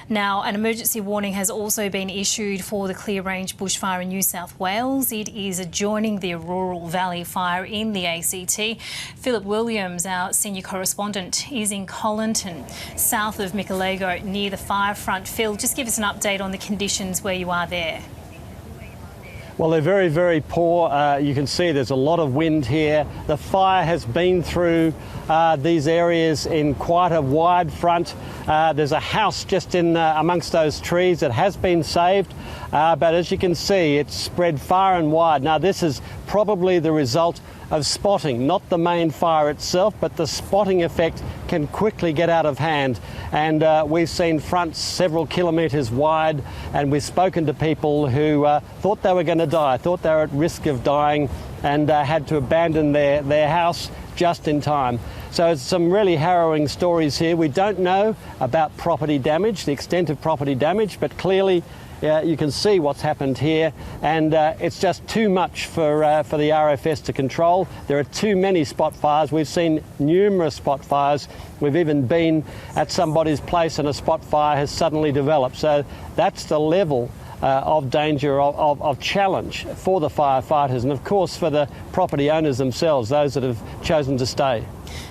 Now, an emergency warning has also been issued for the Clear Range bushfire in New South Wales. It is adjoining the Orroral Valley fire in the ACT. Philip Williams, our senior correspondent, is in Colinton, south of Michelago, near the fire front. Phil, just give us an update on the conditions where you are there. Well, they're very, very poor. You can see there's a lot of wind here. The fire has been through these areas in quite a wide front. There's a house just in amongst those trees that has been saved, but as you can see, it's spread far and wide. Now, this is probably the result of spotting, not the main fire itself, but the spotting effect can quickly get out of hand. And we've seen fronts several kilometres wide, and we've spoken to people who thought they were going to die, thought they were at risk of dying, and had to abandon their house just in time. So it's some really harrowing stories here. We don't know about property damage, the extent of property damage, but clearly you can see what's happened here, and it's just too much for the RFS to control. There are too many spot fires. We've seen numerous spot fires. We've even been at somebody's place and a spot fire has suddenly developed. So that's the level of danger, of challenge for the firefighters, and of course for the property owners themselves, those that have chosen to stay.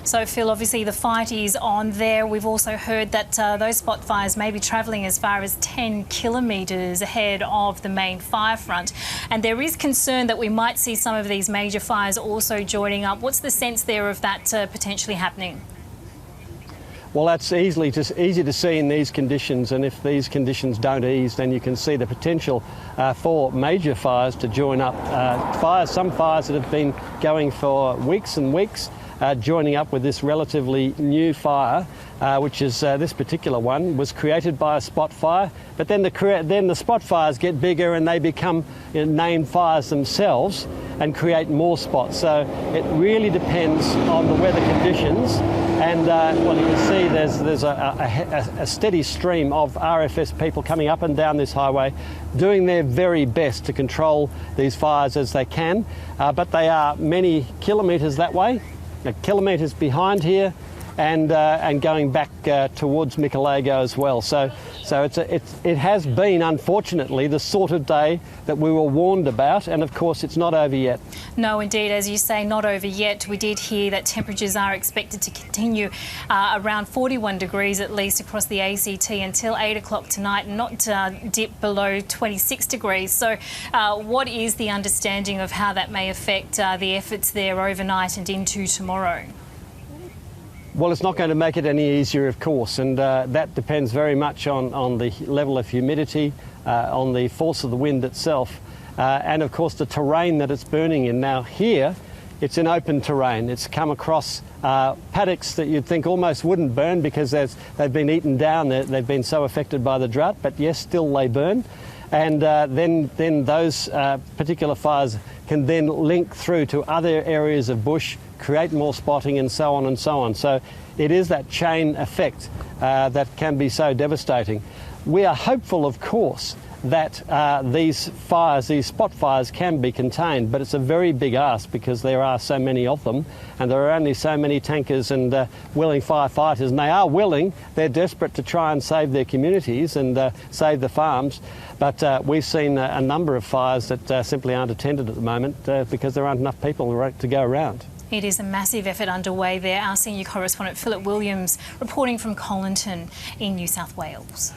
So, Phil, obviously the fight is on there. We've also heard that those spot fires may be travelling as far as 10 kilometres ahead of the main fire front. And there is concern that we might see some of these major fires also joining up. What's the sense there of that potentially happening? Well, that's easy to see in these conditions, and if these conditions don't ease, then you can see the potential for major fires to join up. Some fires that have been going for weeks and weeks, joining up with this relatively new fire, which is this particular one, was created by a spot fire. But then the spot fires get bigger and they become named fires themselves and create more spots. So it really depends on the weather conditions. And well, you can see there's a steady stream of RFS people coming up and down this highway, doing their very best to control these fires as they can. But they are many kilometres that way, kilometres behind here, and going back towards Michelago as well. So it has been, unfortunately, the sort of day that we were warned about, and of course it's not over yet. No, indeed, as you say, not over yet. We did hear that temperatures are expected to continue around 41 degrees at least across the ACT until 8 o'clock tonight, and not dip below 26 degrees. So what is the understanding of how that may affect the efforts there overnight and into tomorrow? Well, it's not going to make it any easier, of course, and that depends very much on the level of humidity, on the force of the wind itself, and of course the terrain that it's burning in. Now here, it's in open terrain. It's come across paddocks that you'd think almost wouldn't burn because they've been eaten down. They've been so affected by the drought, but yes, still they burn. And then those particular fires can then link through to other areas of bush, create more spotting, and so on and so on. So it is that chain effect that can be so devastating. We are hopeful, of course, that these spot fires can be contained, but it's a very big ask because there are so many of them, and there are only so many tankers and willing firefighters, and they are willing, they're desperate to try and save their communities and save the farms, but we've seen a number of fires that simply aren't attended at the moment because there aren't enough people to go around. It is a massive effort underway there. Our senior correspondent Philip Williams reporting from Colinton in New South Wales.